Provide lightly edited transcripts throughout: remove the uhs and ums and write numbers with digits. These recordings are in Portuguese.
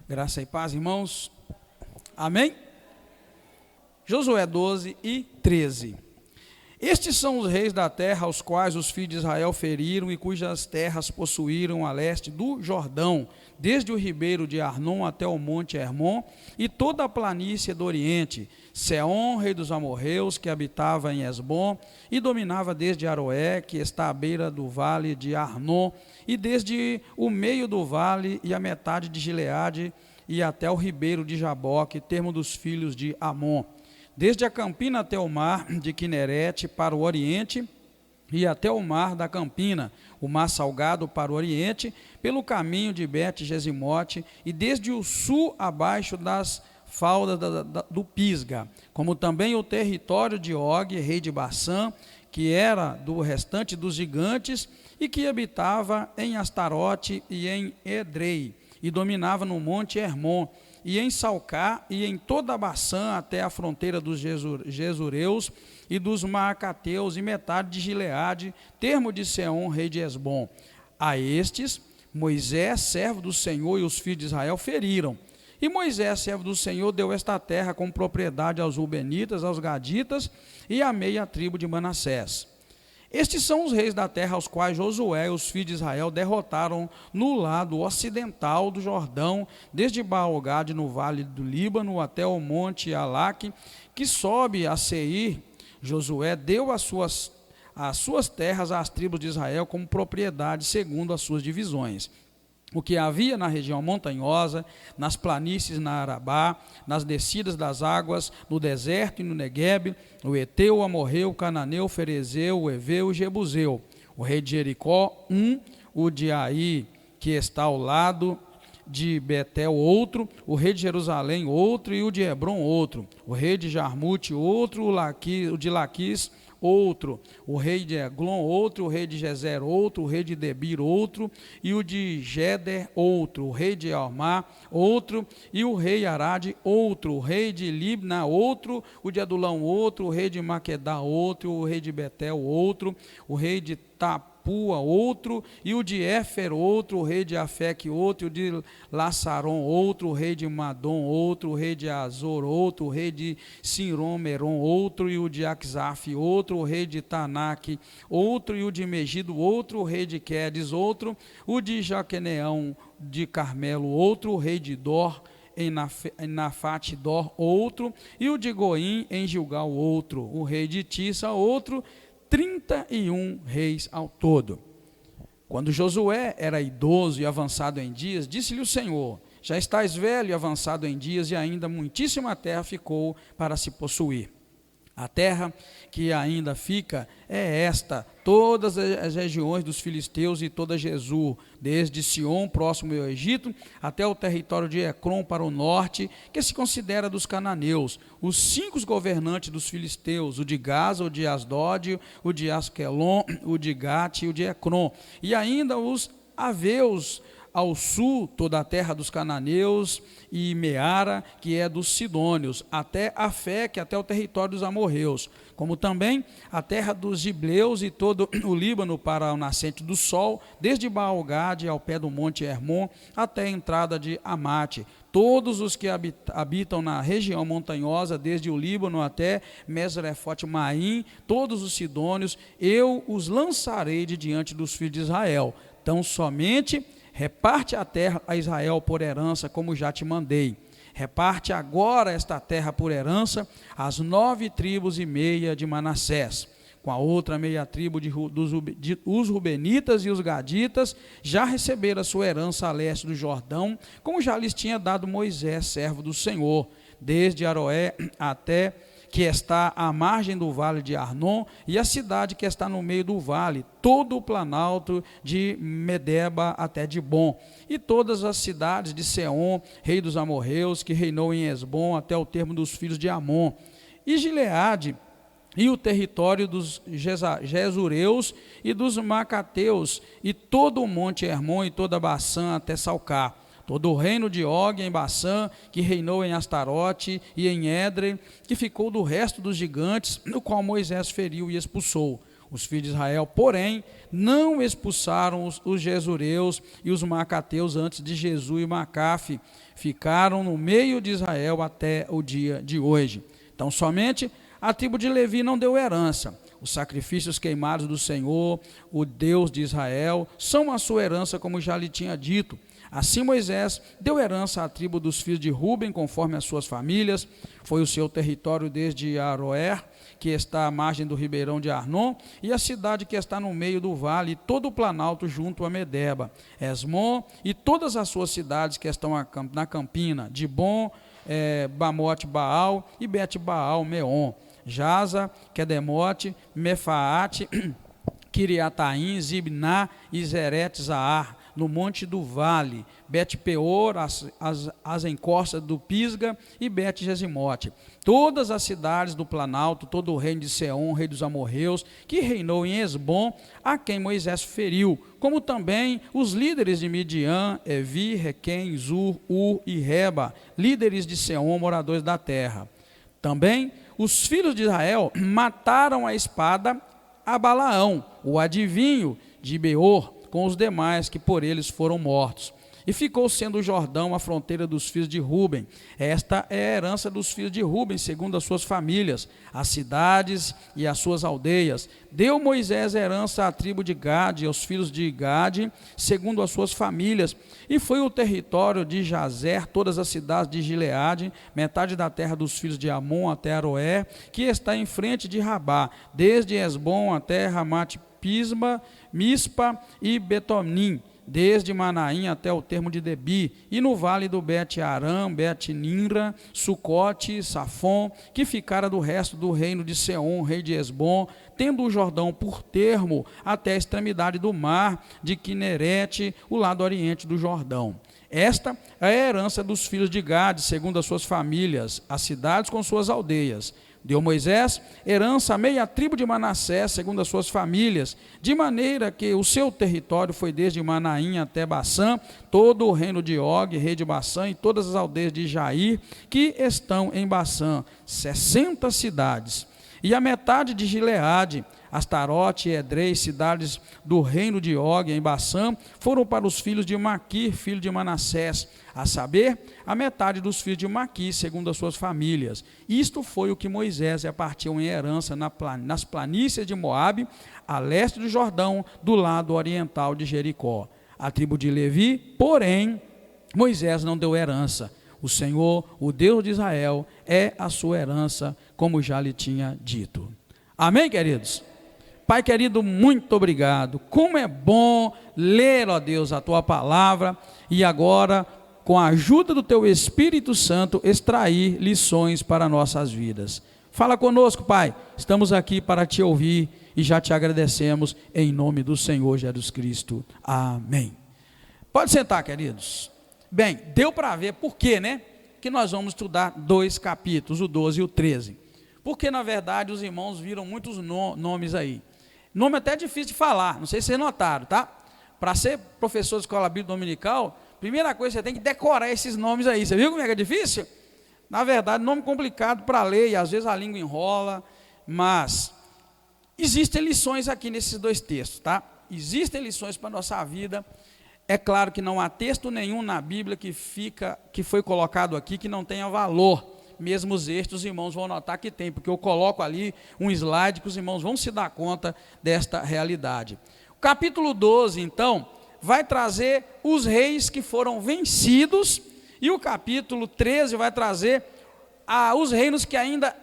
Graça e paz, irmãos. Amém? Josué 12 e 13. Estes são os reis da terra aos quais os filhos de Israel feriram e cujas terras possuíram a leste do Jordão, desde o ribeiro de Arnon até o monte Hermon e toda a planície do oriente. Seom, rei dos amorreus, que habitava em Esbom e dominava desde Aroé, que está à beira do vale de Arnon, e desde o meio do vale e a metade de Gileade e até o ribeiro de Jaboque, termo dos filhos de Amon. Desde a campina até o mar de Quinerete para o oriente e até o mar da campina, o mar salgado para o oriente, pelo caminho de Bet-Gesimote e desde o sul abaixo das faldas do Pisga, como também o território de Og, rei de Bassã, que era do restante dos gigantes e que habitava em Astarote e em Edrei, e dominava no monte Hermon, e em Salcá, e em toda a Bassã, até a fronteira dos Gesureus e dos Maacateus, e metade de Gileade, termo de Seom, rei de Esbom. A estes, Moisés, servo do Senhor, e os filhos de Israel feriram. E Moisés, servo do Senhor, deu esta terra como propriedade aos Rubenitas, aos Gaditas, e à meia tribo de Manassés. Estes são os reis da terra aos quais Josué e os filhos de Israel derrotaram no lado ocidental do Jordão, desde Baal-Gade no vale do Líbano até o monte Alaque, que sobe a Seir. Josué deu as suas terras às tribos de Israel como propriedade segundo as suas divisões. O que havia na região montanhosa, nas planícies na Arabá, nas descidas das águas, no deserto e no Neguebe, o Eteu, o Amorreu, o Cananeu, o Ferezeu, o Eveu e o Jebuseu. O rei de Jericó, o de Ai, que está ao lado de Betel, outro, o rei de Jerusalém, outro, e o de Hebron, outro, o rei de Jarmute, outro, o de Laquis, outro, o rei de Eglon, outro, o rei de Gezer, outro, o rei de Debir, outro, e o de Geder, outro, o rei de Almar, outro, e o rei Arade, outro, o rei de Libna, outro, o de Adulão, outro, o rei de Maquedá, outro, o rei de Betel, outro, o rei de Tapua, outro, e o de Éfer, outro, o rei de Afec, outro, o de Lassaron, outro, o rei de Madom, outro, o rei de Azor, outro, o rei de Sinrom, Meron, outro, e o de Axaf, outro, o rei de Tanak, outro, e o de Megido, outro, o rei de Quedes, outro, o de Jaqueneão de Carmelo, outro, o rei de Dor, em Nafate Dor, outro, e o de Goim em Gilgal, outro, o rei de Tissa, outro, 31 reis ao todo. Quando Josué era idoso e avançado em dias, disse-lhe o Senhor: já estás velho e avançado em dias, e ainda muitíssima terra ficou para se possuir. A terra que ainda fica é esta, todas as regiões dos filisteus e toda Jesur, desde Sion, próximo ao Egito, até o território de Ecrom para o norte, que se considera dos cananeus, os 5 governantes dos filisteus, o de Gaza, o de Asdod, o de Asquelon, o de Gate e o de Ecrom, e ainda os aveus ao sul, toda a terra dos cananeus, e Meara, que é dos sidônios, até Afec, até o território dos amorreus, como também a terra dos gibleus e todo o Líbano para o nascente do sol, desde Baal-Gade ao pé do monte Hermon, até a entrada de Amate. Todos os que habitam na região montanhosa, desde o Líbano até Mesrefote-Maim, todos os sidônios, eu os lançarei de diante dos filhos de Israel. Então somente reparte a terra a Israel por herança, como já te mandei. Reparte agora esta terra por herança às 9 tribos e meia de Manassés. Com a outra meia tribo os Rubenitas e os Gaditas já receberam a sua herança a leste do Jordão, como já lhes tinha dado Moisés, servo do Senhor, desde Aroé até que está à margem do vale de Arnon, e a cidade que está no meio do vale, todo o planalto de Medeba até Dibom, e todas as cidades de Seom, rei dos amorreus, que reinou em Esbom até o termo dos filhos de Amon, e Gileade, e o território dos Gesureus e dos Macateus, e todo o monte Hermon e toda Bassã até Salcá, todo o reino de Og em Bassã, que reinou em Astarote e em Edrei, que ficou do resto dos gigantes, no qual Moisés feriu e expulsou. Os filhos de Israel, porém, não expulsaram os Gesureus e os Macateus antes de Jesus e Macafe. Ficaram no meio de Israel até o dia de hoje. Então, somente a tribo de Levi não deu herança. Os sacrifícios queimados do Senhor, o Deus de Israel, são a sua herança, como já lhe tinha dito. Assim Moisés deu herança à tribo dos filhos de Ruben, conforme as suas famílias. Foi o seu território desde Aroer, que está à margem do ribeirão de Arnon, e a cidade que está no meio do vale, e todo o planalto junto a Medeba, Esmon, e todas as suas cidades que estão na campina, Dibon, Bamote Baal e Bet Baal Meon, Jaza, Quedemote, Mefaate, Kiriataim, Zibná e Zeret Zahar, no monte do vale, Bet-peor, as encostas do Pisga e Bet-gesimote. Todas as cidades do planalto, todo o reino de Seom, rei dos amorreus, que reinou em Esbom, a quem Moisés feriu, como também os líderes de Midian, Evi, Requem, Zur, e Reba, líderes de Seom, moradores da terra. Também os filhos de Israel mataram a espada a Balaão, o adivinho de Beor, com os demais que por eles foram mortos. E ficou sendo o Jordão a fronteira dos filhos de Ruben. Esta é a herança dos filhos de Ruben, segundo as suas famílias, as cidades e as suas aldeias. Deu Moisés a herança à tribo de Gade, aos filhos de Gade, segundo as suas famílias. E foi o território de Jazer, todas as cidades de Gileade, metade da terra dos filhos de Amon até Aroé, que está em frente de Rabá, desde Esbom até Ramate Pisma, Mispa e Betonim, desde Manaim até o termo de Debi, e no vale do Bet-Aram, Bet-Ninra, Sucote, Safon, que ficara do resto do reino de Seom, rei de Esbom, tendo o Jordão por termo até a extremidade do mar de Quinerete, o lado oriente do Jordão. Esta é a herança dos filhos de Gade, segundo as suas famílias, as cidades com suas aldeias. Deu Moisés herança a meia tribo de Manassés, segundo as suas famílias, de maneira que o seu território foi desde Manaim até Bassã, todo o reino de Og, rei de Bassã, e todas as aldeias de Jair, que estão em Bassã, 60 cidades. E a metade de Gileade, Astarote e Edrei, cidades do reino de Og, em Bassã, foram para os filhos de Maquir, filho de Manassés, a saber, a metade dos filhos de Maquir, segundo as suas famílias. Isto foi o que Moisés repartiu em herança nas planícies de Moabe, a leste do Jordão, do lado oriental de Jericó. A tribo de Levi, porém, Moisés não deu herança. O Senhor, o Deus de Israel, é a sua herança, como já lhe tinha dito. Amém, queridos? Pai querido, muito obrigado. Como é bom ler, ó Deus, a tua palavra e agora, com a ajuda do teu Espírito Santo, extrair lições para nossas vidas. Fala conosco, Pai. Estamos aqui para te ouvir e já te agradecemos em nome do Senhor Jesus Cristo. Amém. Pode sentar, queridos. Bem, deu para ver por quê, né? Que nós vamos estudar 2 capítulos, o 12 e o 13. Porque, na verdade, os irmãos viram muitos nomes aí. Nome até difícil de falar, não sei se vocês notaram, tá? Para ser professor de escola bíblica dominical, primeira coisa, você tem que decorar esses nomes aí. Você viu como é que é difícil? Na verdade, nome complicado para ler, e às vezes a língua enrola, mas existem lições aqui nesses 2 textos, tá? Existem lições para a nossa vida. É claro que não há texto nenhum na Bíblia que foi colocado aqui que não tenha valor. Mesmo os os irmãos vão notar que tem, porque eu coloco ali um slide que os irmãos vão se dar conta desta realidade. O capítulo 12, então, vai trazer os reis que foram vencidos, e o capítulo 13 vai trazer os reinos que ainda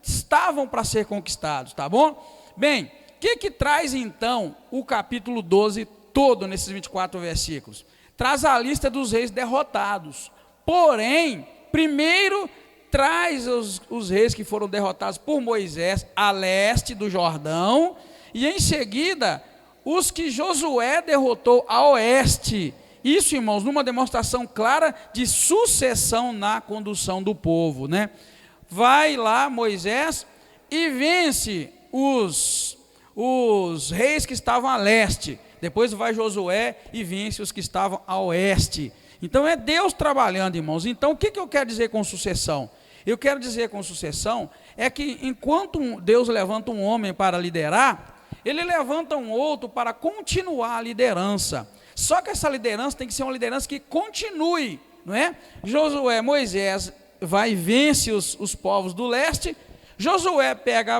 estavam para ser conquistados, tá bom? Bem, o que traz então o capítulo 12 todo nesses 24 versículos? Traz a lista dos reis derrotados, porém, primeiro traz os reis que foram derrotados por Moisés a leste do Jordão, e em seguida os que Josué derrotou a oeste. Isso, irmãos, numa demonstração clara de sucessão na condução do povo, né? Vai lá Moisés e vence os reis que estavam a leste. Depois vai Josué e vence os que estavam a oeste. Então é Deus trabalhando, irmãos. Então o que eu quero dizer com sucessão? Eu quero dizer com sucessão é que enquanto Deus levanta um homem para liderar, ele levanta um outro para continuar a liderança. Só que essa liderança tem que ser uma liderança que continue, não é? Moisés vai e vence os povos do leste. Josué pega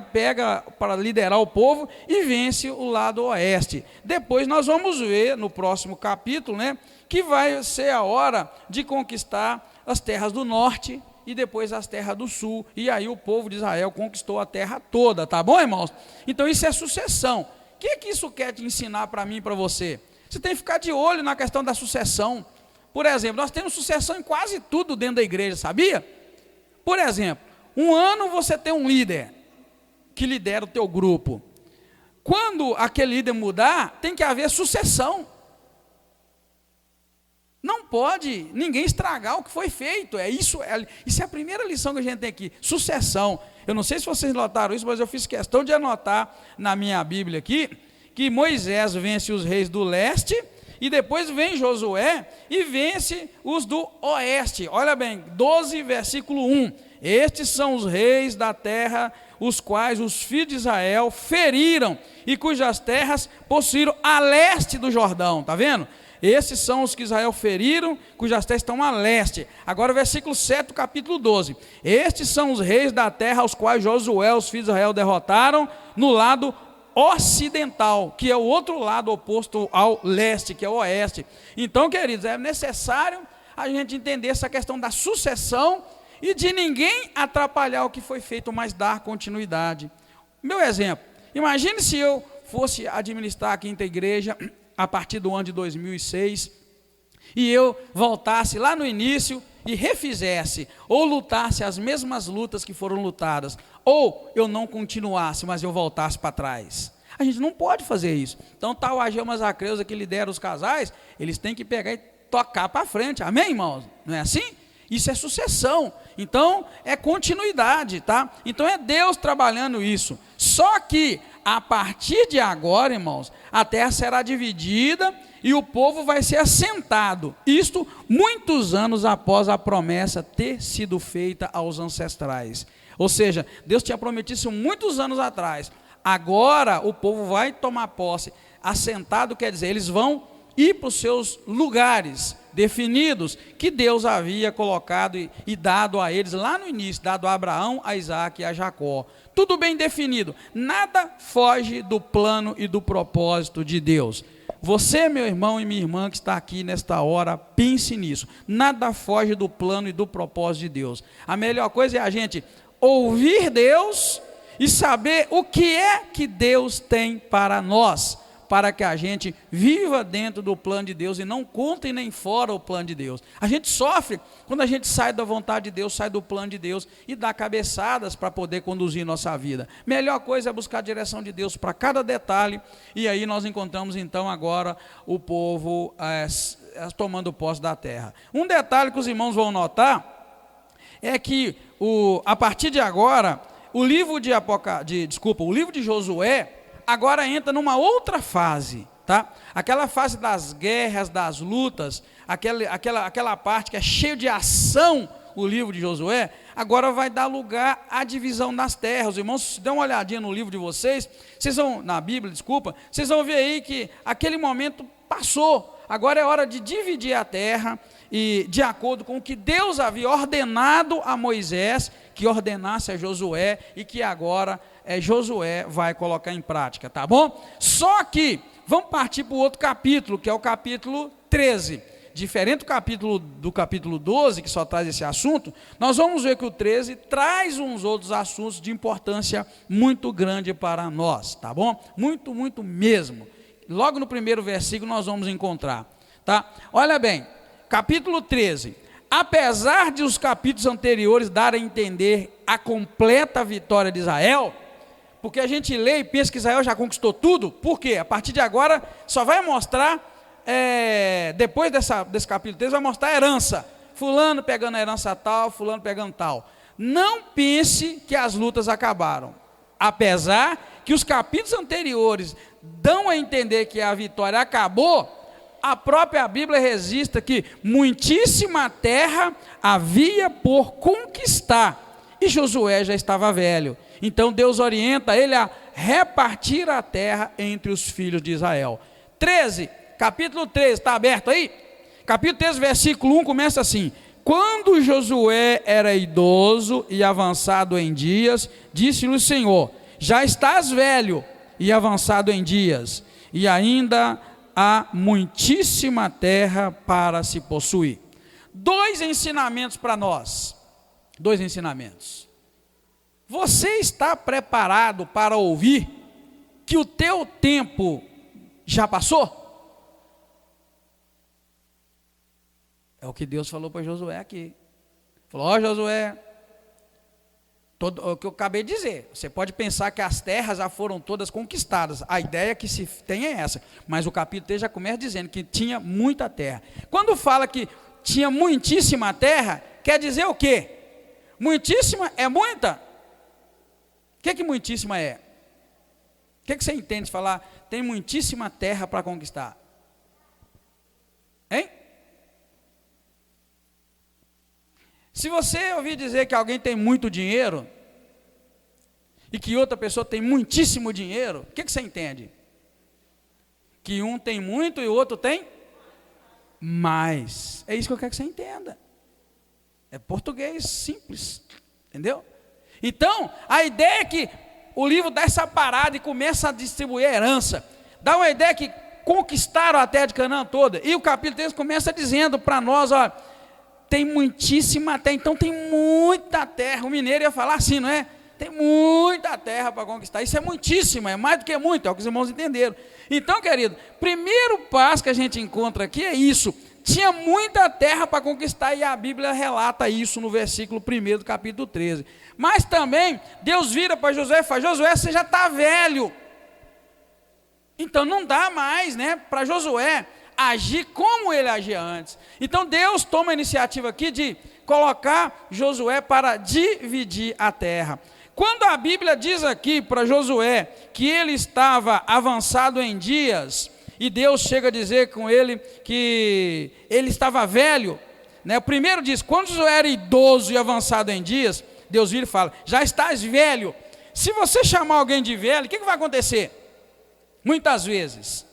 para liderar o povo e vence o lado oeste. Depois nós vamos ver no próximo capítulo, né, que vai ser a hora de conquistar as terras do norte e depois as terras do sul. E aí o povo de Israel conquistou a terra toda, tá bom, irmãos? Então isso é sucessão. O que isso quer te ensinar para mim e para você? Você tem que ficar de olho na questão da sucessão. Por exemplo, nós temos sucessão em quase tudo dentro da igreja, sabia? Por exemplo, um ano você tem um líder que lidera o teu grupo. Quando aquele líder mudar, tem que haver sucessão. Não pode ninguém estragar o que foi feito. Isso é a primeira lição que a gente tem aqui, sucessão. Eu não sei se vocês notaram isso, mas eu fiz questão de anotar na minha Bíblia aqui, que Moisés vence os reis do leste, e depois vem Josué e vence os do oeste. Olha bem, 12, versículo 1. Estes são os reis da terra, os quais os filhos de Israel feriram, e cujas terras possuíram a leste do Jordão. Está vendo? Esses são os que Israel feriram, cujas terras estão a leste. Agora versículo 7 do capítulo 12. Estes são os reis da terra, aos quais Josué, os filhos de Israel, derrotaram no lado ocidental, que é o outro lado oposto ao leste, que é o oeste. Então, queridos, é necessário a gente entender essa questão da sucessão e de ninguém atrapalhar o que foi feito, mas dar continuidade. Meu exemplo, imagine se eu fosse administrar a quinta igreja a partir do ano de 2006, e eu voltasse lá no início e refizesse, ou lutasse as mesmas lutas que foram lutadas, ou eu não continuasse, mas eu voltasse para trás. A gente não pode fazer isso. Então, tal Ageu Masacreusa que lidera os casais, eles têm que pegar e tocar para frente. Amém, irmãos? Não é assim? Isso é sucessão. Então, é continuidade, tá? Então, é Deus trabalhando isso. Só que, a partir de agora, irmãos, a terra será dividida e o povo vai ser assentado. Isto muitos anos após a promessa ter sido feita aos ancestrais. Ou seja, Deus tinha prometido isso muitos anos atrás. Agora o povo vai tomar posse. Assentado quer dizer, eles vão ir para os seus lugares definidos que Deus havia colocado e dado a eles lá no início, dado a Abraão, a Isaac e a Jacó. Tudo bem definido, nada foge do plano e do propósito de Deus. Você, meu irmão e minha irmã que está aqui nesta hora, pense nisso. Nada foge do plano e do propósito de Deus. A melhor coisa é a gente ouvir Deus e saber o que é que Deus tem para nós, para que a gente viva dentro do plano de Deus e não conte nem fora o plano de Deus. A gente sofre quando a gente sai da vontade de Deus, sai do plano de Deus e dá cabeçadas para poder conduzir nossa vida. Melhor coisa é buscar a direção de Deus para cada detalhe, e aí nós encontramos então agora o povo tomando posse da terra. Um detalhe que os irmãos vão notar é que a partir de agora, o livro de Josué agora entra numa outra fase, tá? Aquela fase das guerras, das lutas, aquela parte que é cheia de ação, o livro de Josué, agora vai dar lugar à divisão das terras. Os irmãos, dêem uma olhadinha no livro de vocês vão, na Bíblia, vocês vão ver aí que aquele momento passou. Agora é hora de dividir a terra, e de acordo com o que Deus havia ordenado a Moisés, que ordenasse a Josué, e que agora Josué vai colocar em prática, tá bom? Só que, vamos partir para o outro capítulo, que é o capítulo 13. Diferente do capítulo 12, que só traz esse assunto, nós vamos ver que o 13 traz uns outros assuntos de importância muito grande para nós, tá bom? Muito, muito mesmo. Logo no primeiro versículo nós vamos encontrar, tá? Olha bem, capítulo 13. Apesar de os capítulos anteriores darem a entender a completa vitória de Israel, porque a gente lê e pensa que Israel já conquistou tudo, por quê? A partir de agora só vai mostrar, depois desse capítulo 13, vai mostrar a herança, fulano pegando a herança tal, fulano pegando tal. Não pense que as lutas acabaram, apesar que os capítulos anteriores dão a entender que a vitória acabou. A própria Bíblia registra que muitíssima terra havia por conquistar, e Josué já estava velho. Então Deus orienta ele a repartir a terra entre os filhos de Israel. 13, capítulo 13, está aberto aí? Capítulo 13, versículo 1 começa assim: quando Josué era idoso e avançado em dias, disse-lhe o Senhor: já estás velho e avançado em dias, e ainda há muitíssima terra para se possuir. Dois ensinamentos para nós. Dois ensinamentos. Você está preparado para ouvir que o teu tempo já passou? É o que Deus falou para Josué aqui. Falou: ó Josué, o que eu acabei de dizer, você pode pensar que as terras já foram todas conquistadas, a ideia que se tem é essa, mas o capítulo 3 já começa dizendo que tinha muita terra. Quando fala que tinha muitíssima terra, quer dizer o quê? Muitíssima é muita? O que muitíssima é? O que você entende de falar tem muitíssima terra para conquistar? Hein? Se você ouvir dizer que alguém tem muito dinheiro e que outra pessoa tem muitíssimo dinheiro, o que você entende? Que um tem muito e o outro tem mais. É isso que eu quero que você entenda. É português simples, entendeu? Então, a ideia é que o livro dá essa parada e começa a distribuir a herança. Dá uma ideia que conquistaram a terra de Canaã toda. E o capítulo 3 começa dizendo para nós, ó, tem muitíssima terra, então tem muita terra. O mineiro ia falar assim, não é? Tem muita terra para conquistar. Isso é muitíssima, é mais do que muito, é o que os irmãos entenderam. Então, querido, primeiro passo que a gente encontra aqui é isso. Tinha muita terra para conquistar, e a Bíblia relata isso no versículo 1 do capítulo 13. Mas também, Deus vira para Josué e fala: Josué, você já está velho. Então não dá mais, né, para Josué agir como ele agia antes. Então Deus toma a iniciativa aqui de colocar Josué para dividir a terra. Quando a Bíblia diz aqui para Josué que ele estava avançado em dias, e Deus chega a dizer com ele que ele estava velho, né? O primeiro diz, quando Josué era idoso e avançado em dias, Deus vira e fala: já estás velho. Se você chamar alguém de velho, o que vai acontecer? Muitas vezes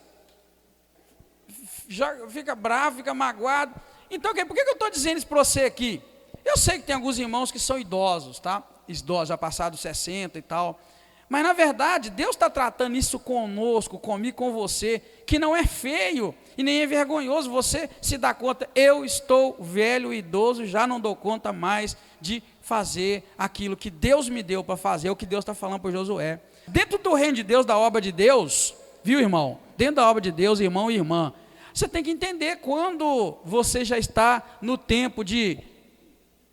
já fica bravo, fica magoado. Então, por que eu estou dizendo isso para você aqui? Eu sei que tem alguns irmãos que são idosos, tá? Idosos, já passados 60 e tal. Mas, na verdade, Deus está tratando isso conosco, comigo, com você, que não é feio e nem é vergonhoso. Você se dá conta: eu estou velho e idoso, já não dou conta mais de fazer aquilo que Deus me deu para fazer, o que Deus está falando para Josué. Dentro do reino de Deus, da obra de Deus, viu, irmão? Dentro da obra de Deus, irmão e irmã, você tem que entender quando você já está no tempo de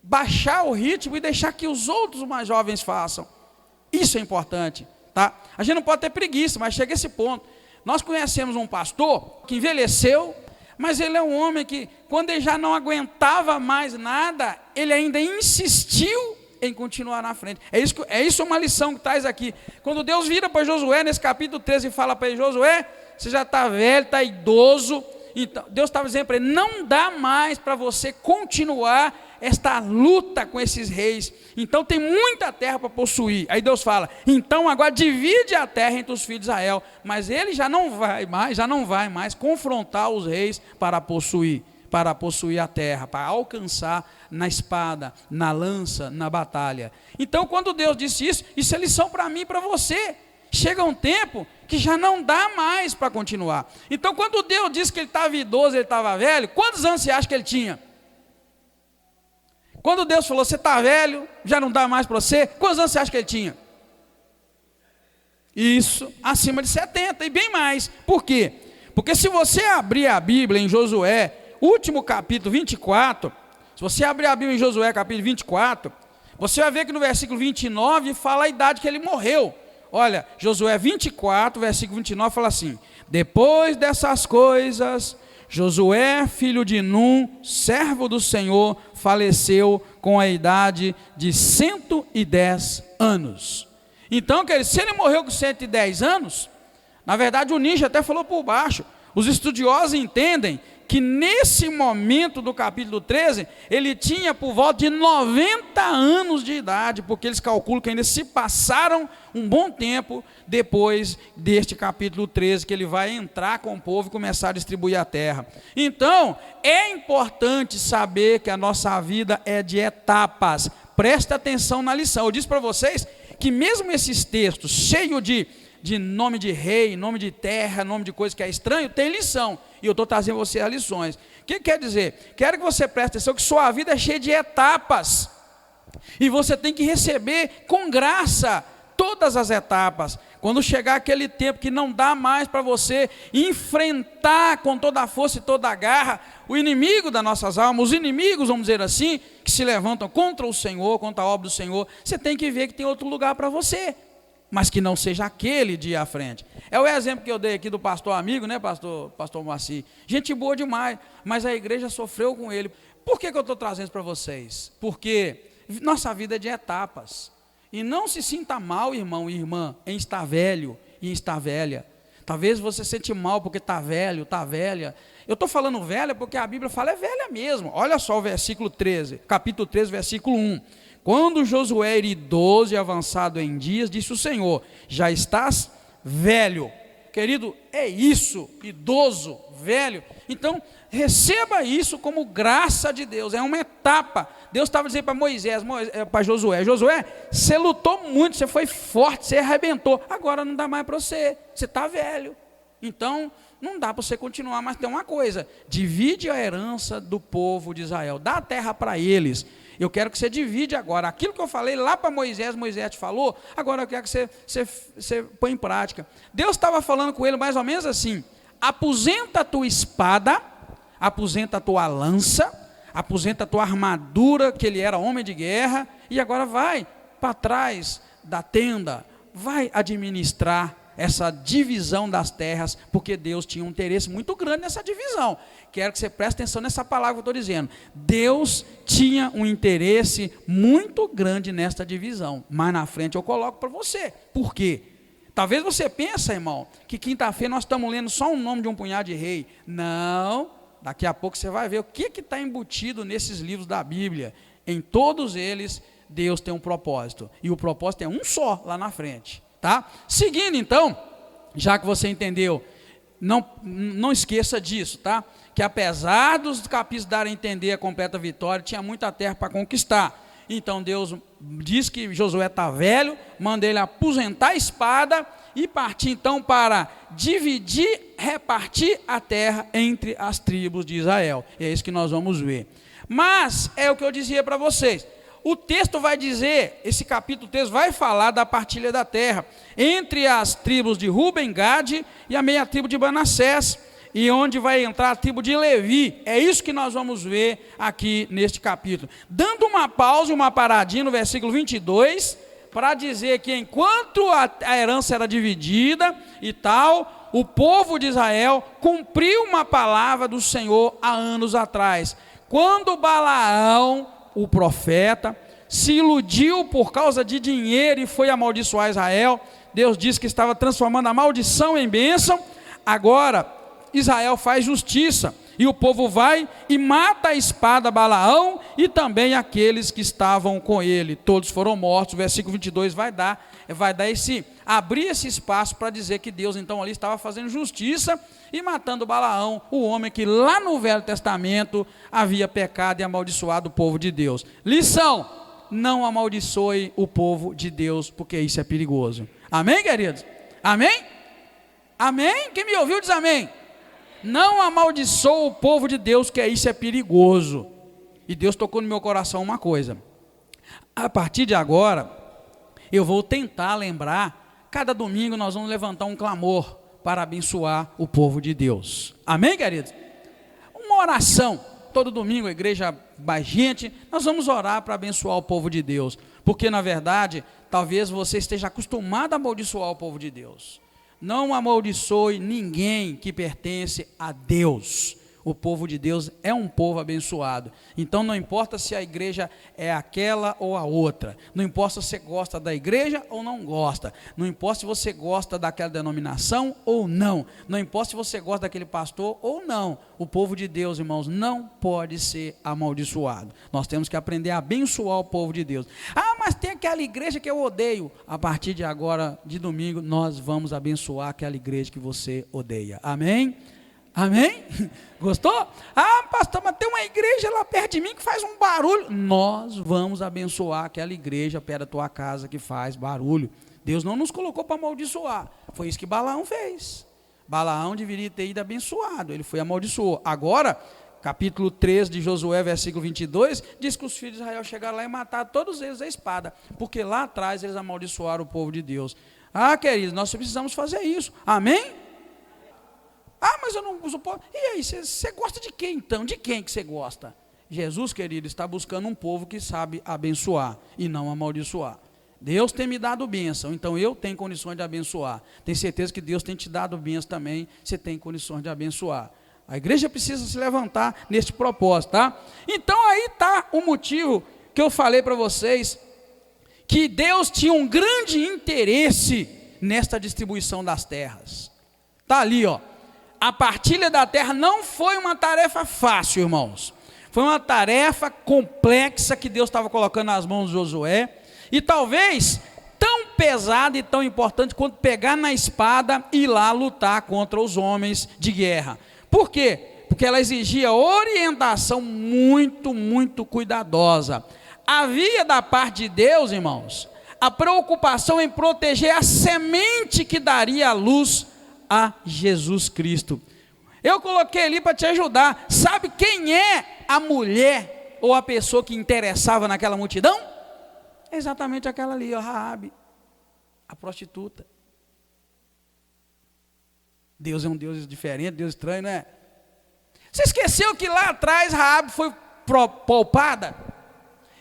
baixar o ritmo e deixar que os outros mais jovens façam. Isso é importante, tá? A gente não pode ter preguiça, mas chega a esse ponto. Nós conhecemos um pastor que envelheceu, mas ele é um homem que, quando ele já não aguentava mais nada, ele ainda insistiu em continuar na frente. É isso uma lição que traz aqui. Quando Deus vira para Josué, nesse capítulo 13, e fala para ele: Josué, você já está velho, está idoso. Então, Deus estava dizendo para ele: não dá mais para você continuar esta luta com esses reis. Então tem muita terra para possuir. Aí Deus fala: então agora divide a terra entre os filhos de Israel. Mas ele já não vai mais confrontar os reis para possuir a terra, para alcançar na espada, na lança, na batalha. Então, quando Deus disse isso é lição para mim e para você. Chega um tempo que já não dá mais para continuar. Então, quando Deus disse que ele estava idoso, ele estava velho, quantos anos você acha que ele tinha? Quando Deus falou: você está velho, já não dá mais para você, quantos anos você acha que ele tinha? Isso, acima de 70 e bem mais. Por quê? Porque se você abrir a Bíblia em Josué, último capítulo 24, se você abrir a Bíblia em Josué capítulo 24, você vai ver que no versículo 29 fala a idade que ele morreu. Olha, Josué 24, versículo 29 fala assim: depois dessas coisas, Josué, filho de Num, servo do Senhor, faleceu com a idade de 110 anos. Então, querido, se ele morreu com 110 anos, na verdade o ninja até falou por baixo, os estudiosos entendem que nesse momento do capítulo 13, ele tinha por volta de 90 anos de idade, porque eles calculam que ainda se passaram um bom tempo depois deste capítulo 13, que ele vai entrar com o povo e começar a distribuir a terra. Então, é importante saber que a nossa vida é de etapas. Presta atenção na lição. Eu disse para vocês que mesmo esses textos cheios de nome de rei, nome de terra, nome de coisa que é estranho, tem lição. E eu estou trazendo você as lições. O que quer dizer? Quero que você preste atenção que sua vida é cheia de etapas. E você tem que receber com graça todas as etapas. Quando chegar aquele tempo que não dá mais para você enfrentar com toda a força e toda a garra o inimigo das nossas almas, os inimigos, vamos dizer assim, que se levantam contra o Senhor, contra a obra do Senhor, você tem que ver que tem outro lugar para você, mas que não seja aquele dia à frente. É o exemplo que eu dei aqui do pastor amigo, né, pastor Moacir? Gente boa demais, mas a igreja sofreu com ele. Por que eu estou trazendo isso para vocês? Porque nossa vida é de etapas. E não se sinta mal, irmão e irmã, em estar velho e em estar velha. Talvez você se sente mal porque está velho, está velha. Eu estou falando velha porque a Bíblia fala é velha mesmo. Olha só o versículo 13, capítulo 13, versículo 1. Quando Josué era idoso e avançado em dias, disse o Senhor, já estás velho. Querido, é isso, idoso, velho. Então, receba isso como graça de Deus, é uma etapa. Deus estava dizendo para Moisés, para Josué, você lutou muito, você foi forte, você arrebentou, agora não dá mais para você está velho. Então, não dá para você continuar, mas tem uma coisa, divide a herança do povo de Israel, dá a terra para eles. Eu quero que você divide agora, aquilo que eu falei lá para Moisés te falou, agora eu quero que você põe em prática. Deus estava falando com ele mais ou menos assim, aposenta a tua espada, aposenta a tua lança, aposenta a tua armadura, que ele era homem de guerra, e agora vai para trás da tenda, vai administrar essa divisão das terras, porque Deus tinha um interesse muito grande nessa divisão. Quero que você preste atenção nessa palavra que eu estou dizendo. Deus tinha um interesse muito grande nesta divisão, mas na frente eu coloco para você. Por quê? Talvez você pense, irmão, que quinta-feira nós estamos lendo só o nome de um punhado de rei. Não, daqui a pouco você vai ver o que está embutido nesses livros da Bíblia. Em todos eles, Deus tem um propósito, e o propósito é um só lá na frente. Tá? Seguindo então, já que você entendeu, não esqueça disso, tá? Que apesar dos capítulos darem a entender a completa vitória, tinha muita terra para conquistar. Então Deus diz que Josué está velho, manda ele aposentar a espada e partir então para repartir a terra entre as tribos de Israel. É isso que nós vamos ver. Mas é o que eu dizia para vocês. O texto vai dizer, esse capítulo 3 vai falar da partilha da terra entre as tribos de Ruben, Gade e a meia tribo de Manassés, e onde vai entrar a tribo de Levi. É isso que nós vamos ver aqui neste capítulo. Dando uma pausa, uma paradinha no versículo 22, para dizer que enquanto a herança era dividida e tal, o povo de Israel cumpriu uma palavra do Senhor há anos atrás. Quando Balaão, o profeta, se iludiu por causa de dinheiro e foi amaldiçoar Israel, Deus disse que estava transformando a maldição em bênção. Agora Israel faz justiça, e o povo vai e mata a espada Balaão e também aqueles que estavam com ele, todos foram mortos. O versículo 22 vai abrir esse espaço para dizer que Deus então ali estava fazendo justiça e matando Balaão, o homem que lá no Velho Testamento havia pecado e amaldiçoado o povo de Deus. Lição: não amaldiçoe o povo de Deus, porque isso é perigoso. Amém, queridos? Amém? Amém? Quem me ouviu diz amém. Não amaldiçoe o povo de Deus, que isso é perigoso. E Deus tocou no meu coração uma coisa. A partir de agora, eu vou tentar lembrar, cada domingo nós vamos levantar um clamor para abençoar o povo de Deus. Amém, queridos? Uma oração. Todo domingo a igreja vai gente, nós vamos orar para abençoar o povo de Deus. Porque na verdade, talvez você esteja acostumado a amaldiçoar o povo de Deus. Não amaldiçoe ninguém que pertence a Deus. o povo de Deus é um povo abençoado. Então não importa se a igreja é aquela ou a outra, não importa se você gosta da igreja ou não gosta, não importa se você gosta daquela denominação ou não, não importa se você gosta daquele pastor ou não, o povo de Deus, irmãos, não pode ser amaldiçoado. Nós temos que aprender a abençoar o povo de Deus. Ah, mas tem aquela igreja que eu odeio. A partir de agora, de domingo, nós vamos abençoar aquela igreja que você odeia. Amém? Amém? Gostou? Ah, pastor, mas tem uma igreja lá perto de mim que faz um barulho. Nós vamos abençoar aquela igreja perto da tua casa que faz barulho. Deus não nos colocou para amaldiçoar. Foi isso que Balaão fez. Balaão deveria ter ido abençoado. Ele foi amaldiçoado. Agora, capítulo 3 de Josué, versículo 22, diz que os filhos de Israel chegaram lá e mataram todos eles à espada. Porque lá atrás eles amaldiçoaram o povo de Deus. Ah, queridos, nós precisamos fazer isso. Amém? Ah, mas eu não uso povo. E aí, você gosta de quem então? De quem que você gosta? Jesus, querido, está buscando um povo que sabe abençoar e não amaldiçoar. Deus tem me dado bênção, então eu tenho condições de abençoar. Tenho certeza que Deus tem te dado bênção também, você tem condições de abençoar. A igreja precisa se levantar neste propósito, tá? Então aí está o motivo que eu falei para vocês, que Deus tinha um grande interesse nesta distribuição das terras. Está ali, ó. A partilha da terra não foi uma tarefa fácil, irmãos. Foi uma tarefa complexa que Deus estava colocando nas mãos de Josué. E talvez tão pesada e tão importante quanto pegar na espada e ir lá lutar contra os homens de guerra. Por quê? Porque ela exigia orientação muito, muito cuidadosa. Havia da parte de Deus, irmãos, a preocupação em proteger a semente que daria a luz a Jesus Cristo. Eu coloquei ali para te ajudar. Sabe quem é a mulher ou a pessoa que interessava naquela multidão? Exatamente aquela ali, ó, Raabe, a prostituta. Deus é um Deus diferente, Deus estranho, não é? Você esqueceu que lá atrás Raabe foi poupada?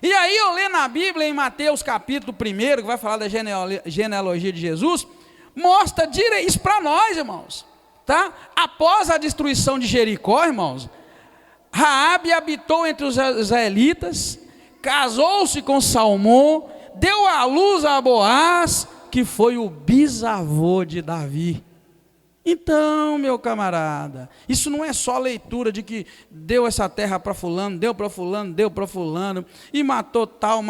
E aí eu leio na Bíblia, em Mateus capítulo 1, que vai falar da genealogia de Jesus, mostra isso para nós, irmãos, tá? Após a destruição de Jericó, irmãos, Raabe habitou entre os israelitas, casou-se com Salmão, deu à luz a Boaz, que foi o bisavô de Davi. Então, meu camarada, isso não é só leitura de que deu essa terra para fulano, deu para fulano, deu para fulano, e matou tal,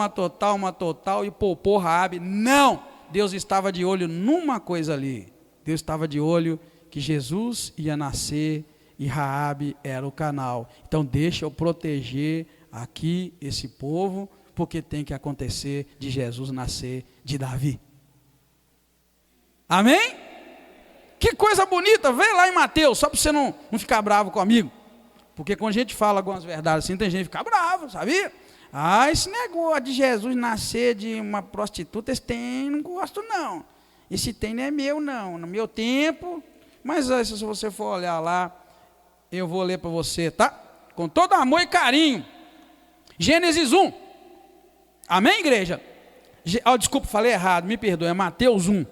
e poupou Raabe. Não! Deus estava de olho numa coisa ali. Deus estava de olho que Jesus ia nascer e Raabe era o canal. Então deixa eu proteger aqui esse povo, porque tem que acontecer de Jesus nascer de Davi. Amém? Que coisa bonita, vê lá em Mateus, só para você não ficar bravo comigo. Porque quando a gente fala algumas verdades assim, tem gente que fica bravo, sabia? Ah, esse negócio de Jesus nascer de uma prostituta, esse tem, não gosto não. Esse tem não é meu não, no meu tempo. Mas se você for olhar lá, eu vou ler para você, tá? Com todo amor e carinho. Gênesis 1. Amém, igreja? Desculpa, falei errado, me perdoe, é Mateus 1.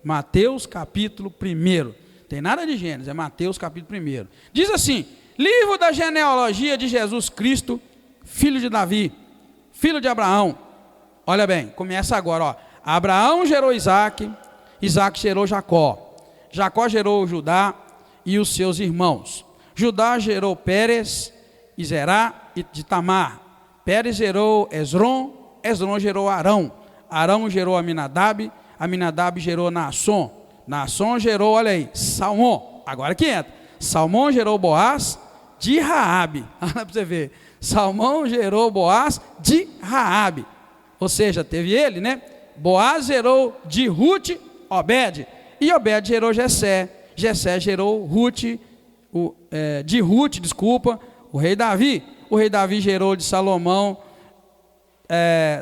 Mateus capítulo 1. Tem nada de Gênesis, é Mateus capítulo 1. Diz assim: livro da genealogia de Jesus Cristo, filho de Davi, filho de Abraão. Olha bem, começa agora, ó. Abraão gerou Isaac, Isaac gerou Jacó, Jacó gerou Judá e os seus irmãos. Judá gerou Pérez, e Zerá e de Tamar. Pérez gerou Esrom, Esrom gerou Arão, Arão gerou Aminadab, Aminadab gerou Naasson, Naasson gerou, olha aí, Salmão. Agora que entra. Salmão gerou Boaz de Raabe. Olha para você ver. Salmão gerou Boaz de Raabe. Ou seja, teve ele, né? Boaz gerou de Ruth, Obed. E Obed gerou Jessé. Jessé gerou de Ruth, o rei Davi. O rei Davi gerou de Salomão,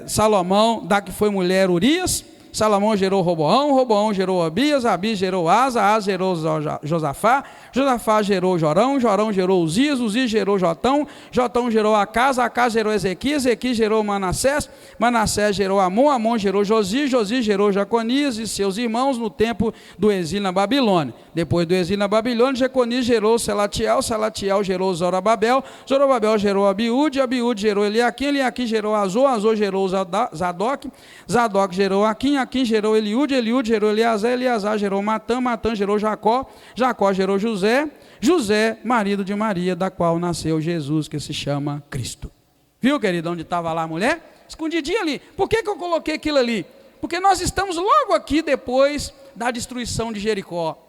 Salomão, da que foi mulher Urias. Salomão gerou Roboão, Roboão gerou Abias, Abias gerou Asa, Asa gerou Josafá, Josafá gerou Jorão, Jorão gerou Uzias, Uzias gerou Jotão, Jotão gerou Acas, Acas gerou Ezequias, Ezequias gerou Manassés, Manassés gerou Amon, Amon gerou Josias, Josias gerou Jeconias e seus irmãos no tempo do exílio na Babilônia. Depois do exílio na Babilônia, Jeconias gerou Selatiel, Selatiel gerou Zorobabel, Zorobabel gerou Abiúde, Abiúde gerou Eliaquim, Eliaquim gerou Azor, Azor gerou Zadok, Zadok gerou Aquim, Aquim gerou Eliúde, Eliúde gerou Eleazar, Eleazar gerou Matã, Matã gerou Jacó, Jacó gerou José, José, marido de Maria, da qual nasceu Jesus, que se chama Cristo. Viu, querido, onde estava lá a mulher? Escondidinha ali. Por que eu coloquei aquilo ali? Porque nós estamos logo aqui depois da destruição de Jericó.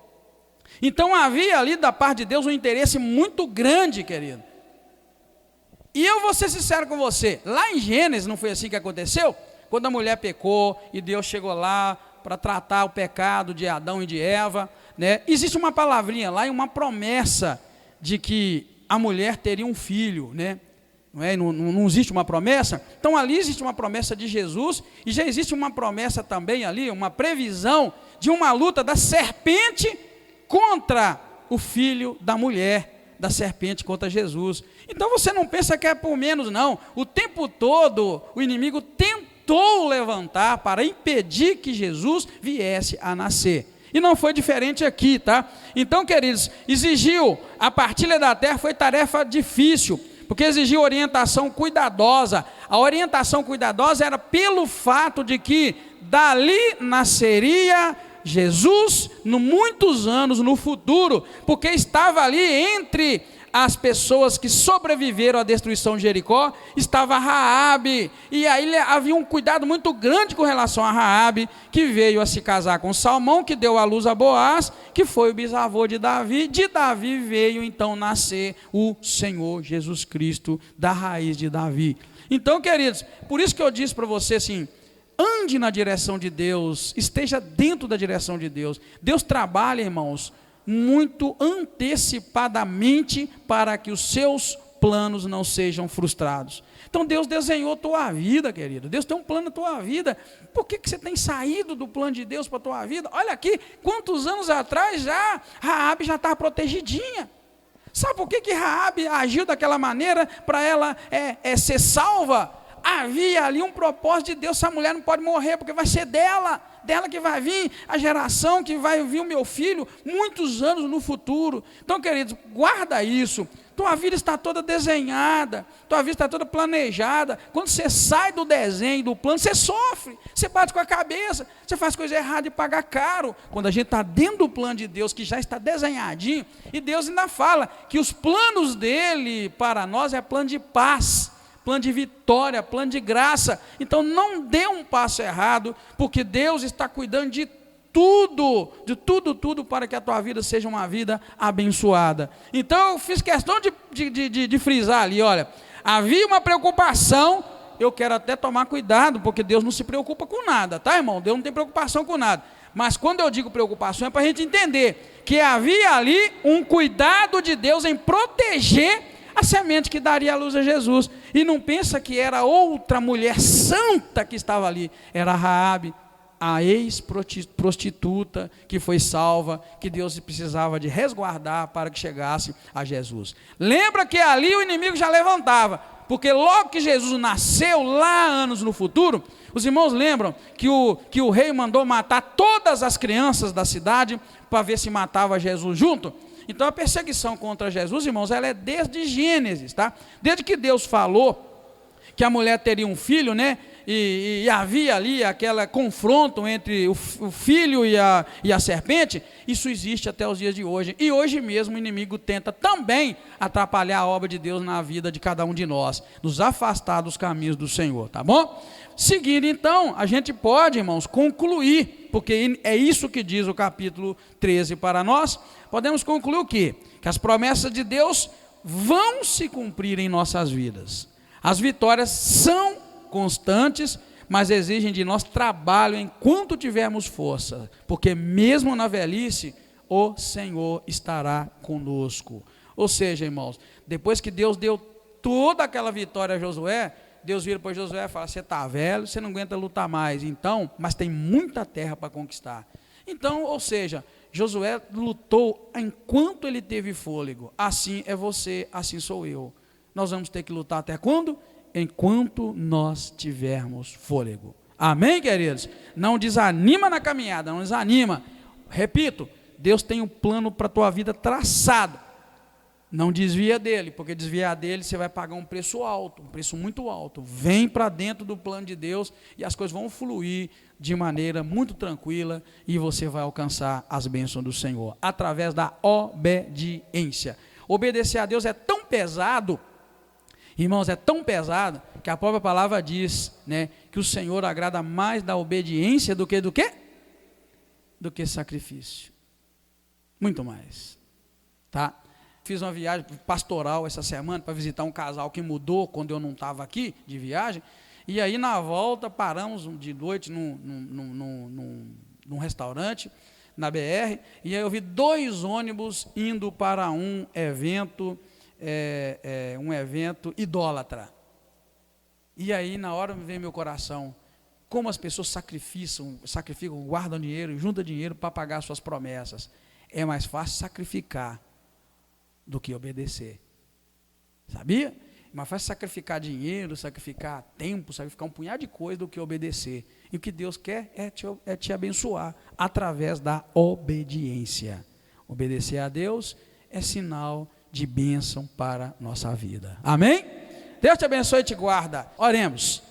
Então havia ali da parte de Deus um interesse muito grande, querido. E eu vou ser sincero com você, lá em Gênesis não foi assim que aconteceu? Quando a mulher pecou e Deus chegou lá para tratar o pecado de Adão e de Eva, né? Existe uma palavrinha lá e uma promessa de que a mulher teria um filho, né? Não existe uma promessa? Então ali existe uma promessa de Jesus e já existe uma promessa também ali, uma previsão de uma luta da serpente contra o filho da mulher, da serpente contra Jesus. Então você não pensa que é por menos não, o tempo todo o inimigo tentou levantar para impedir que Jesus viesse a nascer. E não foi diferente aqui, tá? Então, queridos, exigiu, a partilha da terra foi tarefa difícil, porque exigiu orientação cuidadosa. A orientação cuidadosa era pelo fato de que dali nasceria Jesus, muitos anos no futuro, porque estava ali entre as pessoas que sobreviveram à destruição de Jericó, estava Raabe, e aí havia um cuidado muito grande com relação a Raabe, que veio a se casar com Salmão, que deu à luz a Boaz, que foi o bisavô de Davi veio então nascer o Senhor Jesus Cristo, da raiz de Davi. Então, queridos, por isso que eu disse para você assim, ande na direção de Deus, esteja dentro da direção de Deus. Deus trabalha, irmãos, muito antecipadamente para que os seus planos não sejam frustrados. Então Deus desenhou a tua vida, querido. Deus tem um plano na tua vida. Por que você tem saído do plano de Deus para a tua vida? Olha aqui, quantos anos atrás já Raabe já estava protegidinha. Sabe por que Raabe agiu daquela maneira para ela ser salva? Havia ali um propósito de Deus, essa mulher não pode morrer, porque vai ser dela que vai vir a geração, que vai vir o meu filho, muitos anos no futuro. Então, queridos, guarda isso, tua vida está toda desenhada, tua vida está toda planejada. Quando você sai do desenho, do plano, você sofre, você bate com a cabeça, você faz coisa errada e paga caro. Quando a gente está dentro do plano de Deus, que já está desenhadinho, e Deus ainda fala que os planos dele para nós é plano de paz, plano de vitória, plano de graça. Então não dê um passo errado, porque Deus está cuidando de tudo para que a tua vida seja uma vida abençoada. Então eu fiz questão de frisar ali, olha, havia uma preocupação, eu quero até tomar cuidado, porque Deus não se preocupa com nada, tá, irmão? Deus não tem preocupação com nada. Mas quando eu digo preocupação é para a gente entender que havia ali um cuidado de Deus em proteger a semente que daria a luz a Jesus. E não pensa que era outra mulher santa que estava ali. Era Raabe, a ex-prostituta que foi salva, que Deus precisava de resguardar para que chegasse a Jesus. Lembra que ali o inimigo já levantava, porque logo que Jesus nasceu, lá anos no futuro, os irmãos lembram que o rei mandou matar todas as crianças da cidade, para ver se matava Jesus junto? Então a perseguição contra Jesus, irmãos, ela é desde Gênesis, tá? Desde que Deus falou que a mulher teria um filho, né? E havia ali aquele confronto entre o filho e a serpente, isso existe até os dias de hoje. E hoje mesmo o inimigo tenta também atrapalhar a obra de Deus na vida de cada um de nós, nos afastar dos caminhos do Senhor, tá bom? Seguindo então, a gente pode, irmãos, concluir, porque é isso que diz o capítulo 13 para nós. Podemos concluir o quê? Que as promessas de Deus vão se cumprir em nossas vidas. As vitórias são constantes, mas exigem de nós trabalho enquanto tivermos força, porque mesmo na velhice, o Senhor estará conosco. Ou seja, irmãos, depois que Deus deu toda aquela vitória a Josué, Deus vira para Josué e fala: você está velho, você não aguenta lutar mais, então, mas tem muita terra para conquistar. Então, ou seja, Josué lutou enquanto ele teve fôlego. Assim é você, assim sou eu. Nós vamos ter que lutar até quando? Enquanto nós tivermos fôlego. Amém, queridos? Não desanima na caminhada, não desanima. Repito, Deus tem um plano para a tua vida traçado. Não desvia dele, porque desviar dele você vai pagar um preço alto, um preço muito alto. Vem para dentro do plano de Deus e as coisas vão fluir de maneira muito tranquila e você vai alcançar as bênçãos do Senhor, através da obediência. Obedecer a Deus é tão pesado, irmãos, é tão pesado, que a própria palavra diz, né, que o Senhor agrada mais da obediência do que do que sacrifício. Muito mais, tá? Fiz uma viagem pastoral essa semana para visitar um casal que mudou quando eu não estava aqui de viagem. E aí na volta paramos de noite num restaurante na BR. E aí eu vi 2 ônibus indo para um evento idólatra. E aí na hora me veio meu coração, como as pessoas sacrificam, guardam dinheiro, juntam dinheiro para pagar suas promessas. É mais fácil sacrificar do que obedecer, sabia? Mas faz sacrificar dinheiro, sacrificar tempo, sacrificar um punhado de coisa do que obedecer. E o que Deus quer é te abençoar através da obediência. Obedecer a Deus é sinal de bênção para a nossa vida. Amém? Deus te abençoe e te guarda. Oremos.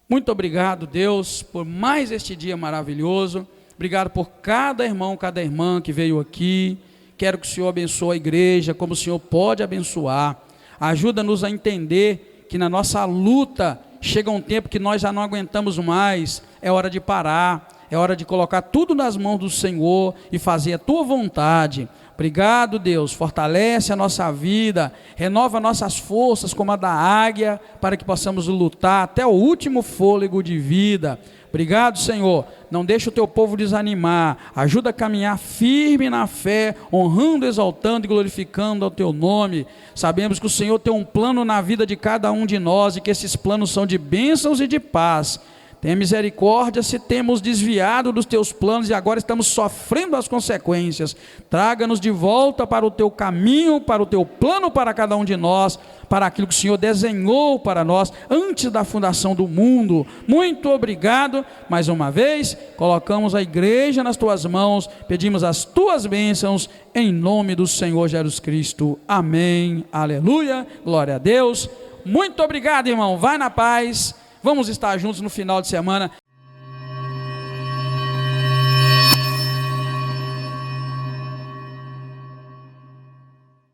Muito obrigado, Deus, por mais este dia maravilhoso. Obrigado por cada irmão, cada irmã que veio aqui. Quero que o Senhor abençoe a igreja, como o Senhor pode abençoar. Ajuda-nos a entender que na nossa luta chega um tempo que nós já não aguentamos mais. É hora de parar, é hora de colocar tudo nas mãos do Senhor e fazer a tua vontade. Obrigado, Deus, fortalece a nossa vida, renova nossas forças como a da águia, para que possamos lutar até o último fôlego de vida. Obrigado, Senhor, não deixa o teu povo desanimar, ajuda a caminhar firme na fé, honrando, exaltando e glorificando ao teu nome. Sabemos que o Senhor tem um plano na vida de cada um de nós e que esses planos são de bênçãos e de paz. Tenha misericórdia se temos desviado dos teus planos e agora estamos sofrendo as consequências. Traga-nos de volta para o teu caminho, para o teu plano para cada um de nós, para aquilo que o Senhor desenhou para nós antes da fundação do mundo. Muito obrigado. Mais uma vez, colocamos a igreja nas tuas mãos, pedimos as tuas bênçãos em nome do Senhor Jesus Cristo. Amém. Aleluia. Glória a Deus. Muito obrigado, irmão. Vai na paz. Vamos estar juntos no final de semana.